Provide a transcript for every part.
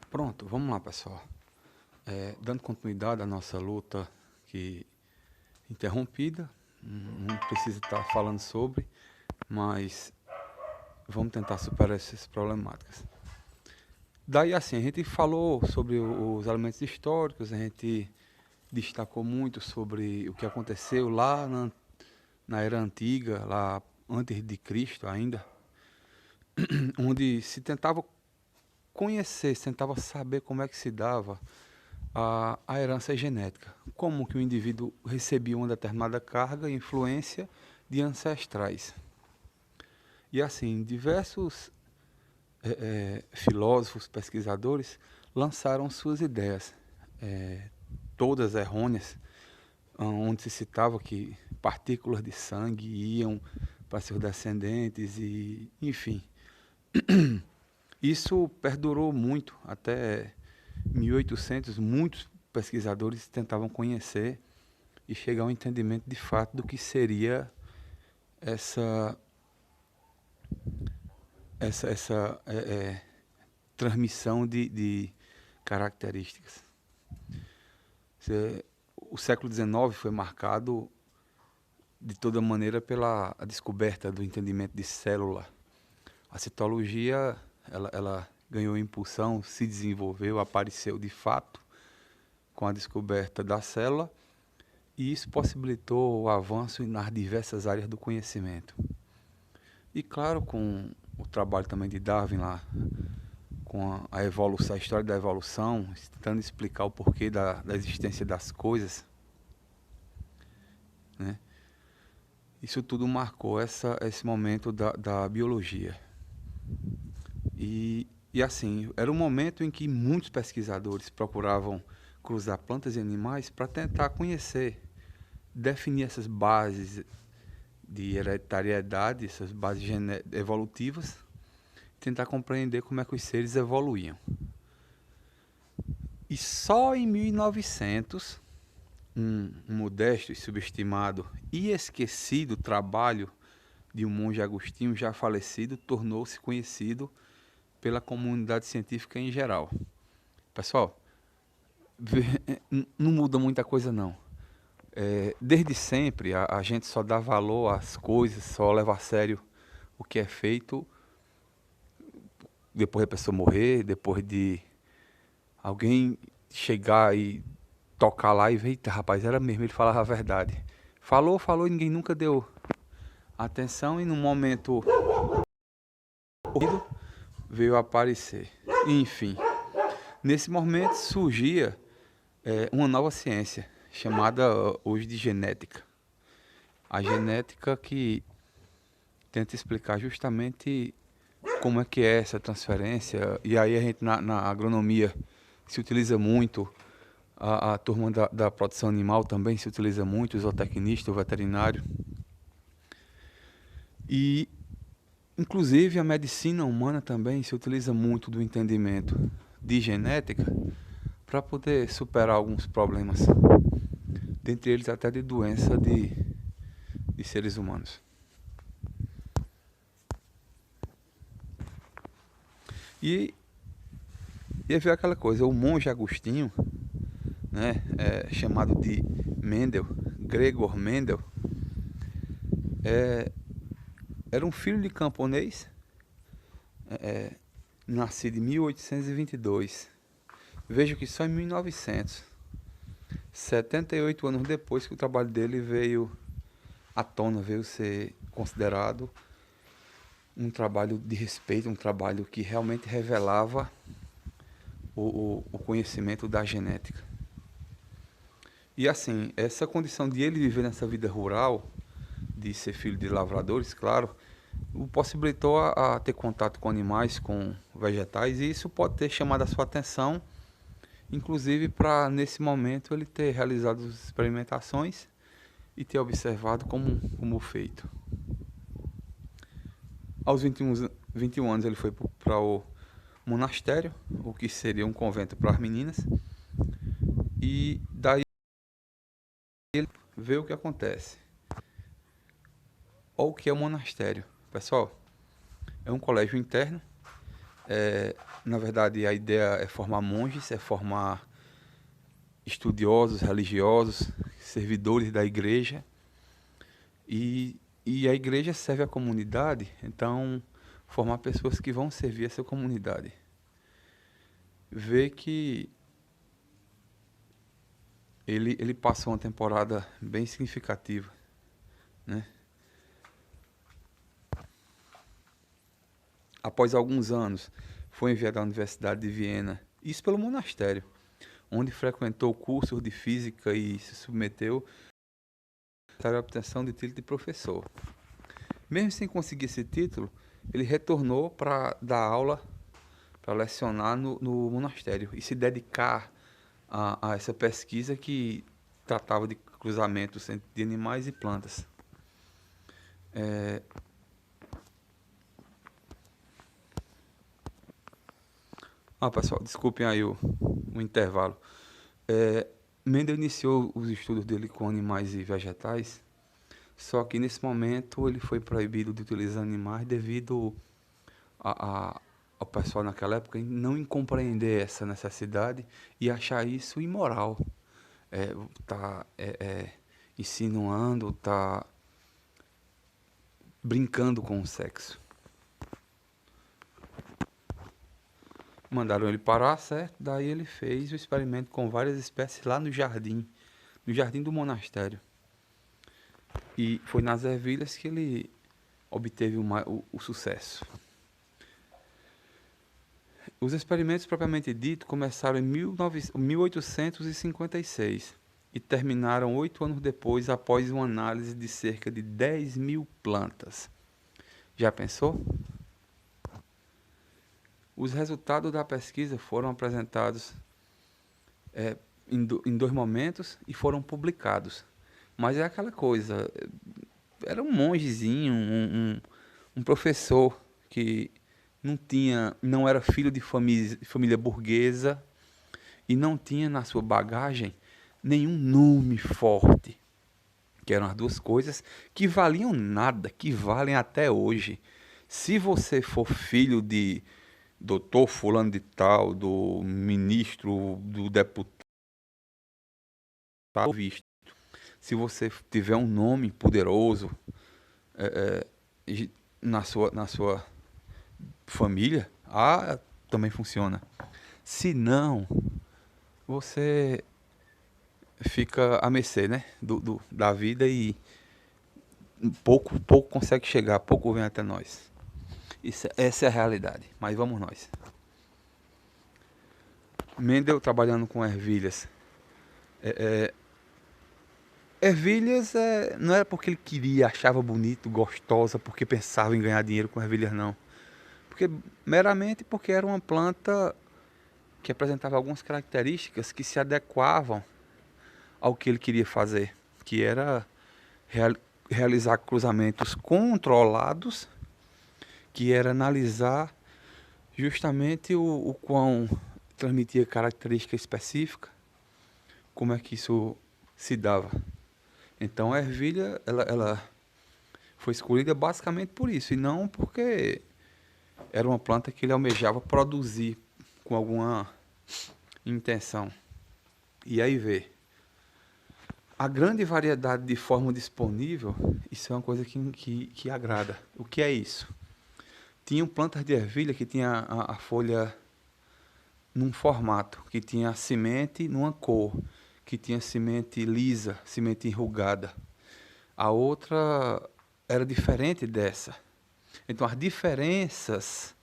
Pronto, vamos lá, pessoal. Dando continuidade à nossa luta que interrompida, não precisa estar falando sobre, mas vamos tentar superar essas problemáticas. Daí, assim, a gente falou sobre os elementos históricos, a gente destacou muito sobre o que aconteceu lá na era antiga, lá antes de Cristo ainda, onde se tentava conhecer, se tentava saber como é que se dava a herança genética. Como que o indivíduo recebia uma determinada carga e influência de ancestrais. E assim, diversos filósofos, pesquisadores lançaram suas ideias, todas errôneas, onde se citava que partículas de sangue iam para seus descendentes e, enfim, isso perdurou muito até 1800. Muitos pesquisadores tentavam conhecer e chegar ao entendimento de fato do que seria essa essa transmissão de características. O século XIX foi marcado de toda maneira pela descoberta do entendimento de célula. A citologia ela ganhou impulsão, se desenvolveu, apareceu de fato com a descoberta da célula, e isso possibilitou o avanço nas diversas áreas do conhecimento. E claro, com o trabalho também de Darwin lá, com a evolução, a história da evolução, tentando explicar o porquê da existência das coisas, né? Isso tudo marcou esse momento da biologia. E assim, era um momento em que muitos pesquisadores procuravam cruzar plantas e animais para tentar conhecer, definir essas bases de hereditariedade, essas bases evolutivas, tentar compreender como é que os seres evoluíam. E só em 1900, um modesto e subestimado e esquecido trabalho de um monge agostinho já falecido tornou-se conhecido pela comunidade científica em geral. Pessoal, não muda muita coisa não. Desde sempre a gente só dá valor às coisas, só leva a sério o que é feito depois da pessoa morrer, depois de alguém chegar e tocar lá e ver, eita, rapaz, era mesmo, ele falava a verdade. Falou e ninguém nunca deu atenção, e no momento veio aparecer. Enfim, nesse momento surgia uma nova ciência, chamada hoje de genética. A genética que tenta explicar justamente como é que é essa transferência. E aí a gente na agronomia se utiliza muito, a turma da produção animal também se utiliza muito, o zootecnista, o veterinário. E inclusive a medicina humana também se utiliza muito do entendimento de genética para poder superar alguns problemas, dentre eles até de doença de seres humanos. E ia ver aquela coisa, o monge Agostinho, né, chamado de Mendel, Gregor Mendel, era um filho de camponês, nascido em 1822. Veja que só em 1900, 78 anos depois, que o trabalho dele veio à tona, veio ser considerado um trabalho de respeito, um trabalho que realmente revelava o conhecimento da genética. E assim, essa condição de ele viver nessa vida rural, de ser filho de lavradores, claro, o possibilitou a ter contato com animais, com vegetais, e isso pode ter chamado a sua atenção, inclusive para nesse momento ele ter realizado as experimentações e ter observado como feito. Aos 21 anos ele foi para o monastério, o que seria um convento para as meninas, e daí ele vê o que acontece. Olha o que é o monastério. Pessoal, é um colégio interno, Na verdade, a ideia é formar monges, é formar estudiosos, religiosos, servidores da igreja. E a igreja serve a comunidade, então formar pessoas que vão servir essa comunidade. Ver que ele passou uma temporada bem significativa, né? Após alguns anos, foi enviado à Universidade de Viena, isso pelo monastério, onde frequentou cursos de física e se submeteu à obtenção de título de professor. Mesmo sem conseguir esse título, ele retornou para dar aula, para lecionar no monastério e se dedicar a essa pesquisa que tratava de cruzamentos de animais e plantas. Pessoal, desculpem aí o intervalo. Mendel iniciou os estudos dele com animais e vegetais, só que nesse momento ele foi proibido de utilizar animais devido ao pessoal naquela época não compreender essa necessidade e achar isso imoral. Tá insinuando, tá brincando com o sexo. Mandaram ele parar, certo? Daí ele fez o experimento com várias espécies lá no jardim do monastério. E foi nas ervilhas que ele obteve o sucesso. Os experimentos propriamente dito começaram em 1856 e terminaram 8 anos depois, após uma análise de cerca de 10.000 plantas. Já pensou? Os resultados da pesquisa foram apresentados em 2 momentos e foram publicados. Mas é aquela coisa, era um mongezinho, um professor que não era filho de família burguesa e não tinha na sua bagagem nenhum nome forte, que eram as duas coisas que valiam nada, que valem até hoje. Se você for filho de doutor fulano de tal, do ministro, do deputado, visto. Se você tiver um nome poderoso na sua família, também funciona. Se não, você fica à mercê, né, da vida e pouco consegue chegar, pouco vem até nós. Essa é a realidade, mas vamos nós. Mendel trabalhando com ervilhas. Ervilhas não era porque ele queria, achava bonito, gostosa, porque pensava em ganhar dinheiro com ervilhas, não. Meramente porque era uma planta que apresentava algumas características que se adequavam ao que ele queria fazer, que era realizar cruzamentos controlados, que era analisar justamente o quão transmitia característica específica, como é que isso se dava. Então a ervilha, ela foi escolhida basicamente por isso, e não porque era uma planta que ele almejava produzir com alguma intenção. E aí vê, a grande variedade de forma disponível, isso é uma coisa que agrada. O que é isso? Tinham plantas de ervilha que tinha a folha num formato, que tinha a semente numa cor, que tinha semente lisa, semente enrugada. A outra era diferente dessa. Então as diferenças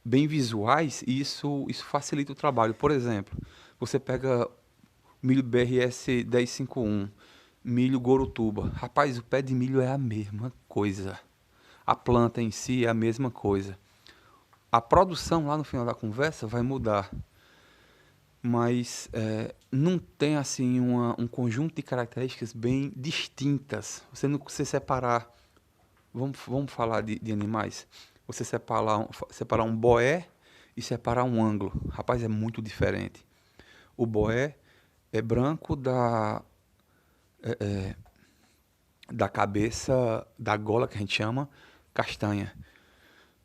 bem visuais, isso facilita o trabalho. Por exemplo, você pega milho BRS 1051, milho Gorotuba. Rapaz, o pé de milho é a mesma coisa. A planta em si é a mesma coisa. A produção lá no final da conversa vai mudar, mas não tem assim um conjunto de características bem distintas. Você não se separar, vamos falar de animais, você separar um boé e separar um ânglo. Rapaz, é muito diferente. O boé é branco da cabeça, da gola que a gente chama, castanha.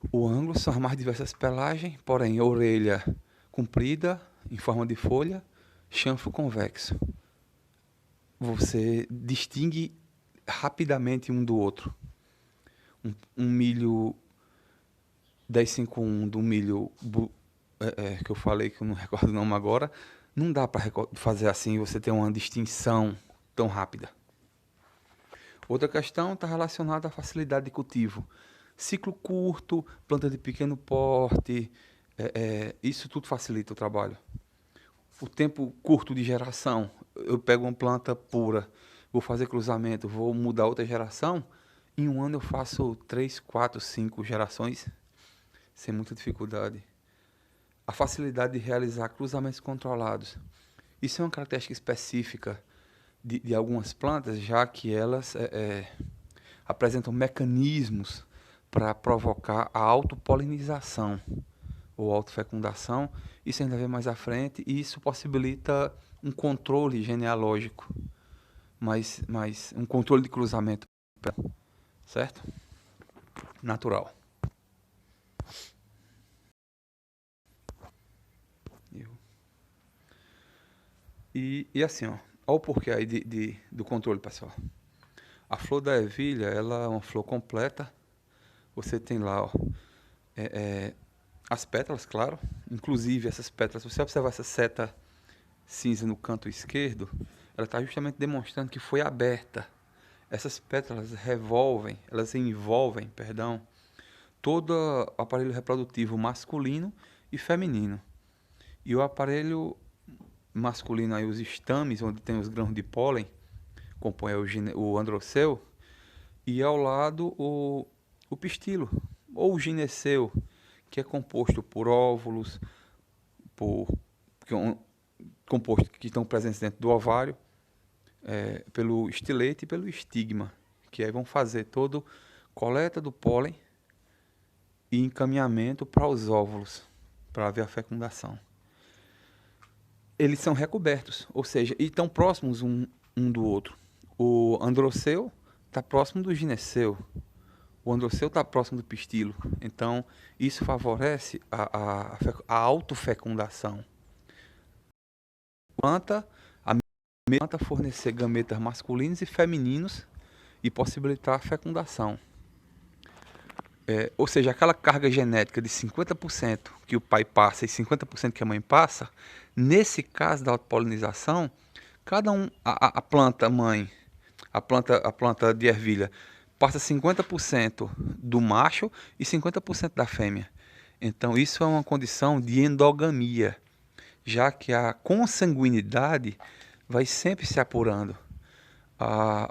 O ângulo são as mais diversas pelagens, porém orelha comprida, em forma de folha, chanfro convexo. Você distingue rapidamente um do outro. Um milho 1051 do milho que eu falei, que eu não recordo o nome agora, não dá para fazer assim, você ter uma distinção tão rápida. Outra questão está relacionada à facilidade de cultivo. Ciclo curto, planta de pequeno porte, isso tudo facilita o trabalho. O tempo curto de geração, eu pego uma planta pura, vou fazer cruzamento, vou mudar outra geração, em um ano eu faço 3, 4, 5 gerações, sem muita dificuldade. A facilidade de realizar cruzamentos controlados. Isso é uma característica específica de algumas plantas, já que elas apresentam mecanismos para provocar a autopolinização ou autofecundação. Isso ainda vem mais à frente e isso possibilita um controle genealógico, mas um controle de cruzamento, certo? Natural. E assim, ó o porquê aí do controle, pessoal. A flor da ervilha, ela é uma flor completa. Você tem lá, ó, as pétalas, claro. Inclusive, essas pétalas, se você observar essa seta cinza no canto esquerdo, ela está justamente demonstrando que foi aberta. Essas pétalas elas envolvem, perdão, todo o aparelho reprodutivo masculino e feminino. E o aparelho masculino, aí, os estames, onde tem os grãos de pólen, compõe o androceu, e ao lado o pistilo, ou o gineceu, que é composto por óvulos, composto que estão presentes dentro do ovário, pelo estilete e pelo estigma, que aí vão fazer toda coleta do pólen e encaminhamento para os óvulos, para haver a fecundação. Eles são recobertos, ou seja, e estão próximos um do outro. O androceu está próximo do gineceu, o androceu está próximo do pistilo. Então, isso favorece a autofecundação. A planta fornecer gametas masculinos e femininos e possibilitar a fecundação. Ou seja, aquela carga genética de 50% que o pai passa e 50% que a mãe passa, nesse caso da autopolinização, cada um, a planta mãe, a planta de ervilha, passa 50% do macho e 50% da fêmea. Então isso é uma condição de endogamia, já que a consanguinidade vai sempre se apurando.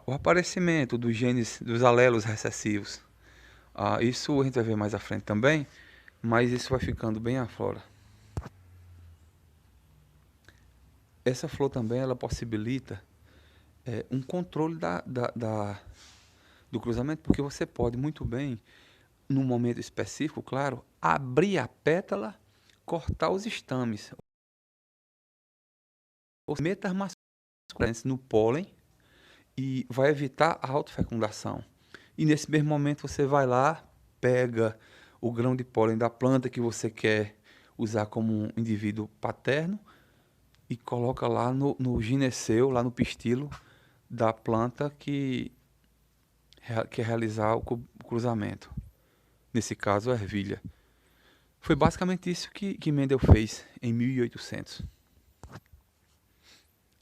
O aparecimento dos genes, dos alelos recessivos. Isso a gente vai ver mais à frente também, mas isso vai ficando bem afora. Essa flor também ela possibilita um controle do cruzamento, porque você pode muito bem, num momento específico, claro, abrir a pétala, cortar os estames, os metas masculinos no pólen, e vai evitar a autofecundação. E nesse mesmo momento você vai lá, pega o grão de pólen da planta que você quer usar como um indivíduo paterno e coloca lá no gineceu, lá no pistilo da planta que quer realizar o cruzamento. Nesse caso, a ervilha. Foi basicamente isso que Mendel fez em 1800.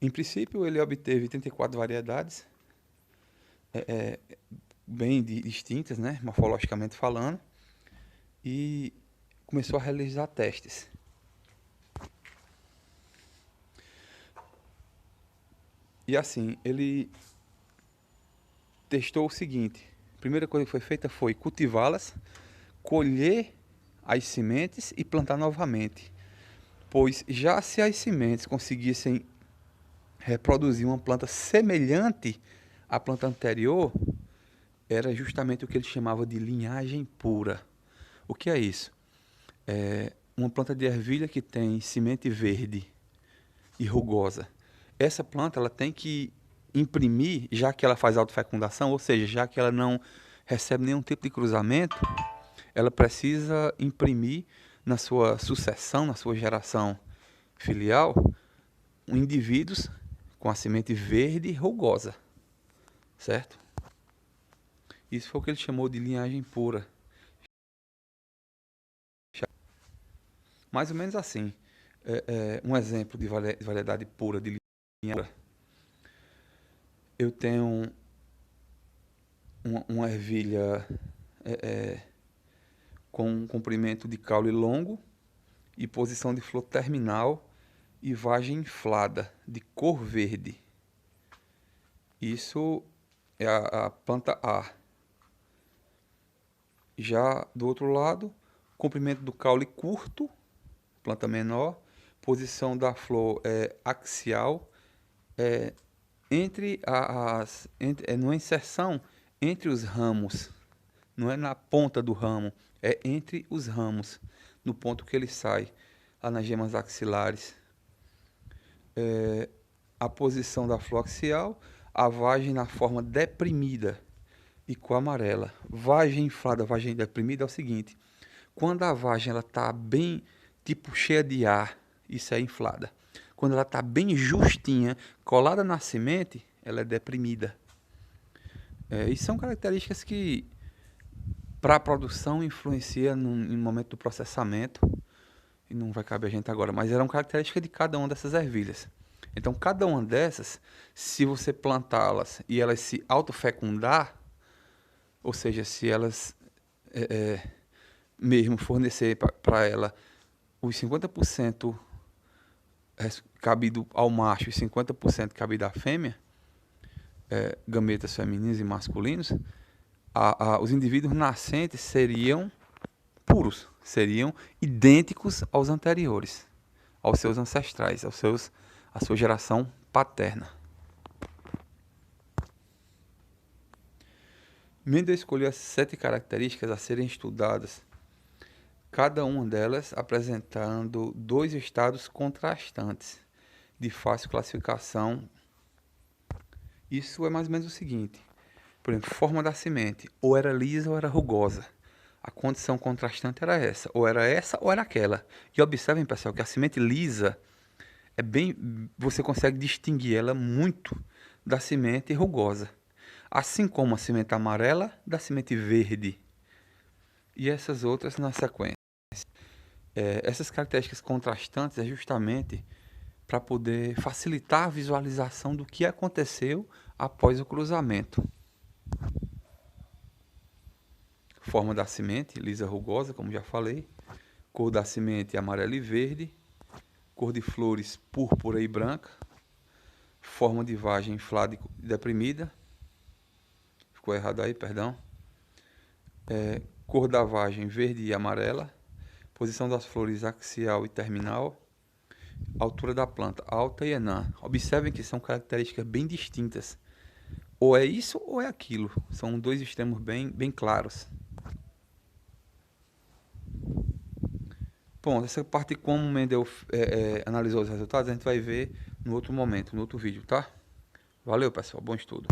Em princípio, ele obteve 34 variedades, bem distintas, né, morfologicamente falando, e começou a realizar testes. E assim, ele testou o seguinte: a primeira coisa que foi feita foi cultivá-las, colher as sementes e plantar novamente. Pois já se as sementes conseguissem reproduzir uma planta semelhante à planta anterior, era justamente o que ele chamava de linhagem pura. O que é isso? É uma planta de ervilha que tem semente verde e rugosa. Essa planta ela tem que imprimir, já que ela faz autofecundação, ou seja, já que ela não recebe nenhum tipo de cruzamento, ela precisa imprimir na sua sucessão, na sua geração filial, indivíduos com a semente verde rugosa, certo? Isso foi o que ele chamou de linhagem pura. Mais ou menos assim. Um exemplo de variedade pura de linha pura. Eu tenho uma ervilha com um comprimento de caule longo e posição de flor terminal e vagem inflada, de cor verde. Isso é a planta A. Já do outro lado, comprimento do caule curto, planta menor, posição da flor axial, numa inserção entre os ramos, não é na ponta do ramo, é entre os ramos, no ponto que ele sai, lá nas gemas axilares. A posição da flor axial, a vagem na forma deprimida e com amarela. Vagem inflada, vagem deprimida é o seguinte: quando a vagem ela tá bem, tipo cheia de ar, isso é inflada. Quando ela tá bem justinha, colada na semente, ela é deprimida. E são características que para a produção influencia no momento do processamento, e não vai caber a gente agora, mas eram características de cada uma dessas ervilhas. Então, cada uma dessas, se você plantá-las e elas se autofecundar, ou seja, se elas mesmo fornecer para ela os 50% cabido ao macho e 50% cabido à fêmea, gametas femininos e masculinos, os indivíduos nascentes seriam puros, seriam idênticos aos anteriores, aos seus ancestrais, à sua geração paterna. Mendel escolheu as 7 características a serem estudadas, cada uma delas apresentando 2 estados contrastantes, de fácil classificação. Isso é mais ou menos o seguinte: por exemplo, forma da semente, ou era lisa ou era rugosa. A condição contrastante era essa ou era aquela. E observem, pessoal, que a semente lisa você consegue distinguir ela muito da semente rugosa. Assim como a semente amarela da semente verde. E essas outras na sequência. Essas características contrastantes é justamente para poder facilitar a visualização do que aconteceu após o cruzamento. Forma da semente, lisa rugosa, como já falei. Cor da semente, amarela e verde. Cor de flores, púrpura e branca. Forma de vagem, inflada e deprimida. Ficou errado aí, perdão. Cor da vagem, verde e amarela. Posição das flores, axial e terminal. Altura da planta, alta e enã. Observem que são características bem distintas. Ou é isso ou é aquilo. São 2 extremos bem claros. Bom, essa parte de como o Mendel analisou os resultados, a gente vai ver no outro momento, no outro vídeo, tá? Valeu, pessoal. Bom estudo.